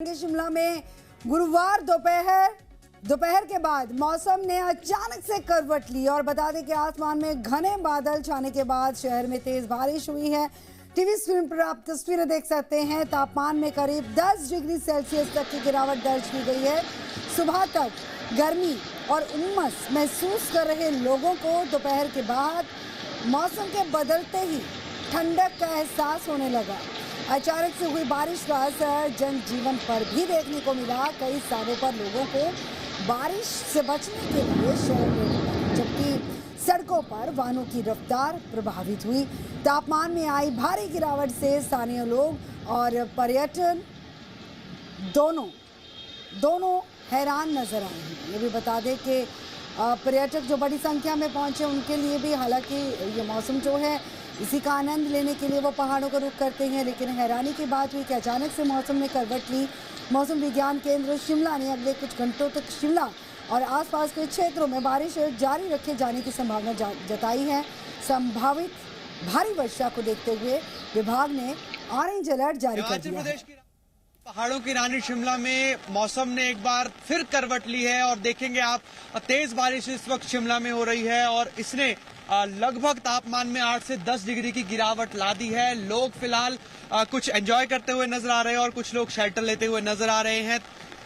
शिमला में गुरुवार दोपहर के बाद मौसम ने अचानक से करवट ली और बता दें कि आसमान में घने बादल छाने के बाद शहर में तेज बारिश हुई है। टीवी स्क्रीन पर आप तस्वीरें देख सकते हैं। तापमान में करीब 10 डिग्री सेल्सियस तक की गिरावट दर्ज की गई है। सुबह तक गर्मी और उमस महसूस कर रहे लोगों को दोपहर के बाद मौसम के बदलते ही ठंडक का एहसास होने लगा। अचानक से हुई बारिश का असर जनजीवन पर भी देखने को मिला। कई स्थानों पर लोगों को बारिश से बचने के लिए शहर में निकला, जबकि सड़कों पर वाहनों की रफ्तार प्रभावित हुई। तापमान में आई भारी गिरावट से स्थानीय लोग और पर्यटन दोनों हैरान नजर आए हैं। ये भी बता दें कि पर्यटक जो बड़ी संख्या में पहुंचे उनके लिए भी, हालांकि ये मौसम जो है इसी का आनंद लेने के लिए वो पहाड़ों का रुख करते हैं, लेकिन हैरानी की बात हुई कि अचानक से मौसम ने करवट ली। मौसम विज्ञान केंद्र शिमला ने अगले कुछ घंटों तक शिमला और आसपास के क्षेत्रों में बारिश जारी रखे जाने की संभावना जताई है। संभावित भारी वर्षा को देखते हुए विभाग ने ऑरेंज अलर्ट जारी कर दिया है। पहाड़ों की रानी शिमला में मौसम ने एक बार फिर करवट ली है और देखेंगे आप तेज बारिश इस वक्त शिमला में हो रही है और इसने लगभग तापमान में 8 से 10 डिग्री की गिरावट ला दी है। लोग फिलहाल कुछ एंजॉय करते हुए नजर आ रहे हैं और कुछ लोग शेल्टर लेते हुए नजर आ रहे हैं।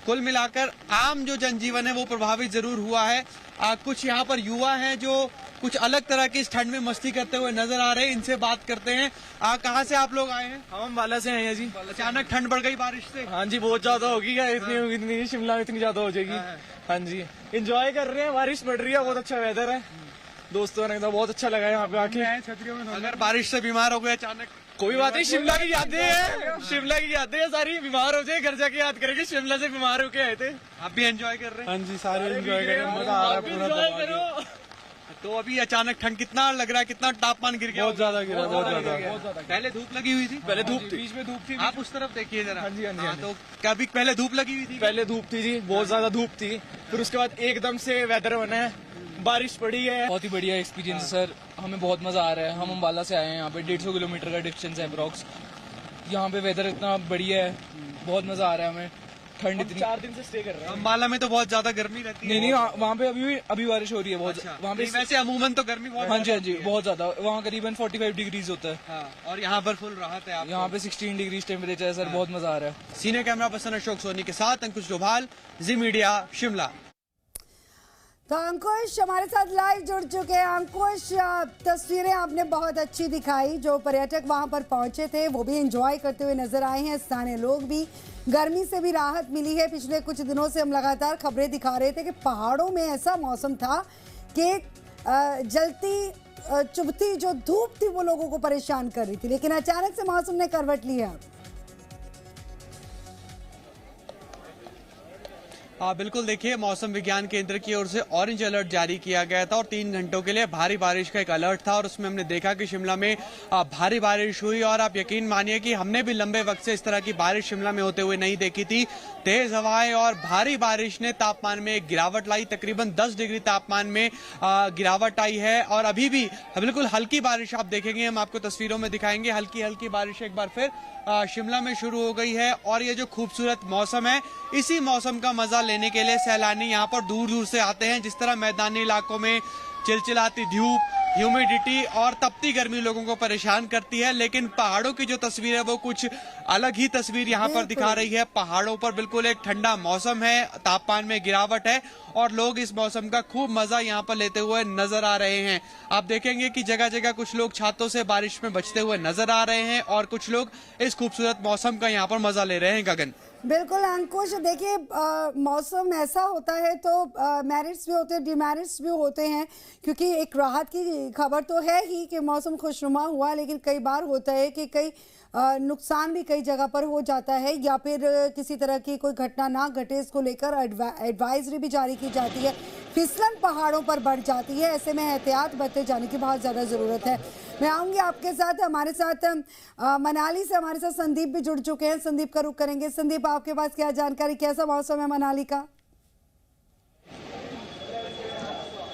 कुल मिलाकर आम जो जनजीवन है वो प्रभावित जरूर हुआ है। कुछ यहाँ पर युवा हैं जो कुछ अलग तरह की इस ठंड में मस्ती करते हुए नजर आ रहे हैं। इनसे बात करते हैं। कहाँ से आप लोग आए हैं? हम अम्बाला से आए हैं जी। अचानक ठंड बढ़ गई बारिश से? हाँ जी, बहुत ज्यादा होगी। इतनी उम्मीद नहीं, शिमला में इतनी ज्यादा हो जाएगी। हाँ जी, एंजॉय कर रहे हैं, बारिश पड़ रही है, बहुत अच्छा वेदर है। दोस्तों ने बहुत अच्छा लगा यहाँ पे आके। अगर बारिश से बीमार हो गए अचानक? कोई बात नहीं, शिमला की यादें हैं, शिमला की यादें हैं सारी। बीमार हो जाए घर जाके याद करेंगे शिमला से बीमार होके आए थे। आप भी एंजॉय कर रहे हैं? हाँ जी, सारे एंजॉय कर रहे हैं, मजा आ रहा है पूरा। तो अभी अचानक ठंड कितना लग रहा है, कितना तापमान गिर गया? बहुत ज्यादा गिरा, बहुत ज्यादा। पहले धूप लगी हुई थी? पहले धूप थी, बीच में धूप थी। आप उस तरफ देखिए जरा। हाँ जी, हाँ जी। तो कभी पहले धूप लगी हुई थी? पहले धूप थी जी, बहुत ज्यादा धूप थी। फिर उसके बाद एकदम से वेदर बना है, बारिश पड़ी है। बहुत ही बढ़िया एक्सपीरियंस सर, हमें बहुत मजा आ रहा है। हम अम्बाला से आए हैं, यहाँ पे 150 किलोमीटर का डिस्टेंस है अप्रॉक्स। यहाँ पे वेदर इतना बढ़िया है, बहुत मजा आ रहा है हमें। ठंड इतनी 4 दिन से स्टे कर रहे हैं। अम्बाला में तो बहुत ज्यादा गर्मी रहती है। नहीं, वहाँ पे अभी बारिश हो रही है बहुत। अच्छा, वहाँ पे वैसे अमूमन तो गर्मी बहुत। हाँ जी, बहुत ज्यादा। वहाँ करीबन 45 डिग्रीज होता है। हाँ, और यहाँ पर फुल राहत है। यहाँ पे 16 डिग्रीज टेम्परेचर है सर। बहुत मजा आ रहा है। Senior camera person Ashok Soni के साथ अंकुश डोभाल, जी मीडिया शिमला। तो अंकुश हमारे साथ लाइव जुड़ चुके हैं। अंकुश, तस्वीरें आपने बहुत अच्छी दिखाई। जो पर्यटक वहां पर पहुंचे थे वो भी एंजॉय करते हुए नजर आए हैं। स्थानीय लोग भी, गर्मी से भी राहत मिली है। पिछले कुछ दिनों से हम लगातार खबरें दिखा रहे थे कि पहाड़ों में ऐसा मौसम था कि जलती चुभती जो धूप थी वो लोगों को परेशान कर रही थी, लेकिन अचानक से मौसम ने करवट ली है। बिल्कुल, देखिए मौसम विज्ञान केंद्र की ओर से ऑरेंज अलर्ट जारी किया गया था और 3 घंटों के लिए भारी बारिश का एक अलर्ट था और उसमें हमने देखा कि शिमला में भारी बारिश हुई और आप यकीन मानिए कि हमने भी लंबे वक्त से इस तरह की बारिश शिमला में होते हुए नहीं देखी थी। तेज हवाएं और भारी बारिश ने तापमान में एक गिरावट लाई। तकरीबन 10 डिग्री तापमान में गिरावट आई है और अभी भी बिल्कुल हल्की बारिश आप देखेंगे, हम आपको तस्वीरों में दिखाएंगे। हल्की हल्की बारिश एक बार फिर शिमला में शुरू हो गई है और ये जो खूबसूरत मौसम है, इसी मौसम का मजा लेने के लिए सैलानी यहाँ पर दूर दूर से आते हैं। जिस तरह मैदानी इलाकों में चिलचिलाती धूप, ह्यूमिडिटी और तपती गर्मी लोगों को परेशान करती है, लेकिन पहाड़ों की जो तस्वीर है वो कुछ अलग ही तस्वीर यहाँ पर दिखा रही है। पहाड़ों पर बिल्कुल एक ठंडा मौसम है, तापमान में गिरावट है और लोग इस मौसम का खूब मजा यहाँ पर लेते हुए नजर आ रहे हैं। आप देखेंगे कि जगह जगह कुछ लोग छातों से बारिश में बचते हुए नजर आ रहे हैं और कुछ लोग इस खूबसूरत मौसम का यहाँ पर मजा ले रहे हैं। गगन, बिल्कुल अंकुश, देखिए मौसम ऐसा होता है तो मेरिट्स भी होते हैं, डिमेरिट्स भी होते हैं, क्योंकि एक राहत की खबर तो है ही कि मौसम खुशनुमा हुआ, लेकिन कई बार होता है कि कई नुकसान भी कई जगह पर हो जाता है या फिर किसी तरह की कोई घटना ना घटे इसको लेकर एडवाइजरी भी जारी की जाती है। फिसलन पहाड़ों पर बढ़ जाती है, ऐसे में एहतियात बरते जाने की बहुत ज़्यादा ज़रूरत है। मैं आऊँगी आपके साथ, हमारे साथ मनाली से हमारे साथ संदीप भी जुड़ चुके हैं। संदीप का रुख करेंगे। संदीप, आपके पास क्या जानकारी, कैसा मौसम है मनाली का?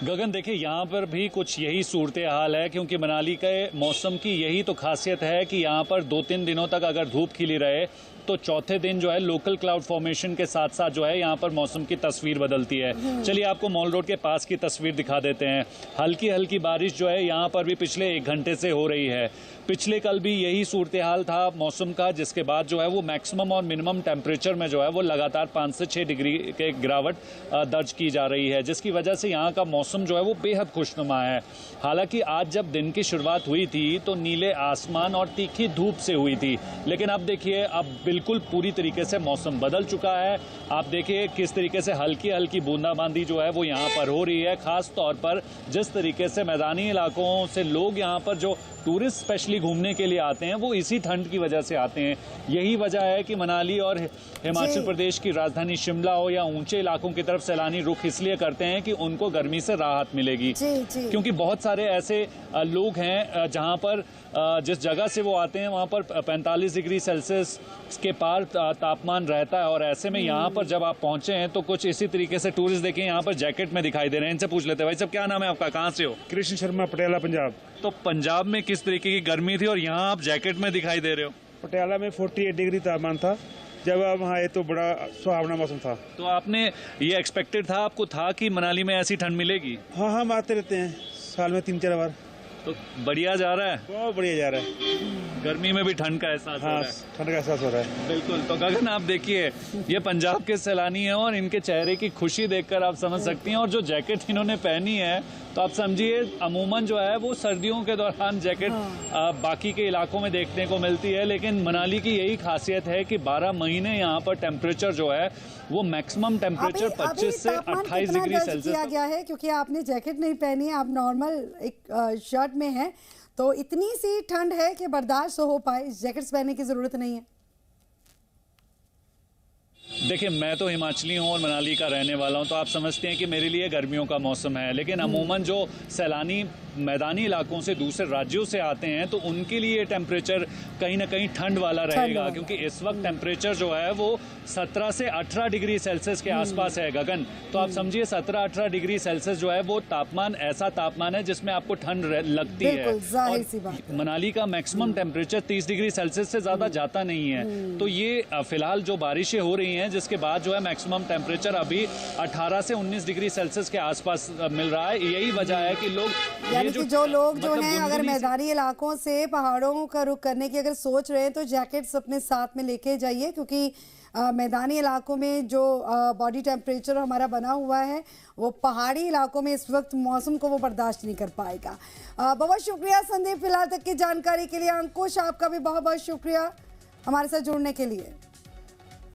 गगन, देखिए यहाँ पर भी कुछ यही सूरत हाल है, क्योंकि मनाली के मौसम की यही तो खासियत है कि यहाँ पर 2-3 दिनों तक अगर धूप खिली रहे तो चौथे दिन जो है लोकल क्लाउड फॉर्मेशन के साथ साथ जो है यहाँ पर मौसम की तस्वीर बदलती है। चलिए आपको मॉल रोड के पास की तस्वीर दिखा देते हैं। हल्की हल्की बारिश जो है यहाँ पर भी पिछले 1 घंटे से हो रही है। पिछले कल भी यही सूरत हाल था मौसम का, जिसके बाद जो है वो मैक्सिमम और मिनिमम टेम्परेचर में जो है वो लगातार 5 से 6 डिग्री के गिरावट दर्ज की जा रही है, जिसकी वजह से यहाँ का मौसम जो है वो बेहद खुशनुमा है। हालांकि आज जब दिन की शुरुआत हुई थी तो नीले आसमान और तीखी धूप से हुई थी, लेकिन अब देखिए अब बिल्कुल पूरी तरीके से मौसम बदल चुका है। आप देखिए किस तरीके से हल्की हल्की बूंदाबांदी जो है वो यहाँ पर हो रही है। खास तौर पर जिस तरीके से मैदानी इलाकों से लोग यहाँ पर जो टूरिस्ट स्पेशली घूमने के लिए आते हैं वो इसी ठंड की वजह से आते हैं। यही वजह है कि मनाली और हिमाचल प्रदेश की राजधानी शिमला हो या ऊंचे इलाकों की तरफ सैलानी रुख इसलिए करते हैं कि उनको गर्मी से राहत मिलेगी। क्योंकि बहुत सारे ऐसे लोग हैं जहां पर जिस जगह से वो आते हैं वहां पर 45 डिग्री सेल्सियस के पार तापमान रहता है, और ऐसे में यहाँ पर जब आप पहुंचे हैं तो कुछ इसी तरीके से टूरिस्ट देखें यहाँ पर जैकेट में दिखाई दे रहे हैं। इनसे पूछ लेते हैं, भाई साहब क्या नाम है आपका, कहाँ से हो? कृष्ण शर्मा, पटियाला, पंजाब। तो पंजाब में किस तरीके की गर्मी थी और यहाँ आप जैकेट में दिखाई दे रहे हो? पटियाला में 48 डिग्री तापमान था। जब आप वहाँ आए तो बड़ा सुहावना मौसम था। तो आपने ये एक्सपेक्टेड था, आपको था कि मनाली में ऐसी ठंड मिलेगी? हाँ, हम आते रहते हैं साल में 3-4 बार। तो बढ़िया जा रहा है, बहुत बढ़िया जा रहा है। गर्मी में भी ठंड का एहसास हो रहा है। ठंड का एहसास हो रहा है। बिल्कुल। तो गगन आप देखिए ये पंजाब के सैलानी हैं और इनके चेहरे की खुशी देखकर आप समझ सकती हैं। और जो जैकेट इन्होंने पहनी है तो आप समझिए अमूमन जो है वो सर्दियों के दौरान जैकेट बाकी के इलाकों में देखने को मिलती है, लेकिन मनाली की यही खासियत है कि 12 महीने यहाँ पर टेम्परेचर जो है वो मैक्सिमम टेम्परेचर 25 से 28 डिग्री सेल्सियस किया गया है। क्योंकि आपने जैकेट नहीं पहनी है, आप नॉर्मल एक शर्ट में हैं, तो इतनी सी ठंड है कि बर्दाश्त हो पाए, जैकेट्स पहनने की जरूरत नहीं है। देखिए मैं तो हिमाचली हूँ और मनाली का रहने वाला हूँ, तो आप समझते हैं कि मेरे लिए गर्मियों का मौसम है। लेकिन अमूमन जो सैलानी मैदानी इलाकों से दूसरे राज्यों से आते हैं तो उनके लिए टेम्परेचर कहीं ना कहीं ठंड वाला रहेगा, क्योंकि इस वक्त टेम्परेचर जो है वो 17 से 18 डिग्री सेल्सियस के आसपास है गगन। तो आप समझिए 17-18 डिग्री सेल्सियस जो है वो तापमान ऐसा तापमान है जिसमें आपको ठंड लगती है। जाहिर सी बात है। मनाली का मैक्सिमम टेम्परेचर 30 डिग्री सेल्सियस से ज्यादा जाता नहीं है। तो ये फिलहाल जो बारिशें हो रही हैं जिसके बाद जो है मैक्सिमम टेम्परेचर अभी 18 से 19 डिग्री सेल्सियस के आसपास मिल रहा है। यही वजह है कि लोग यानी कि जो लोग जो हैं अगर मैदानी इलाकों से पहाड़ों का रुख करने की अगर सोच रहे हैं तो जैकेट्स अपने साथ में लेके जाइए, क्योंकि मैदानी इलाकों में जो बॉडी टेम्परेचर हमारा बना हुआ है वो पहाड़ी इलाकों में इस वक्त मौसम को वो बर्दाश्त नहीं कर पाएगा। बहुत शुक्रिया संदीप फिलहाल तक की जानकारी के लिए। अंकुश आपका भी बहुत बहुत शुक्रिया हमारे साथ जुड़ने के लिए।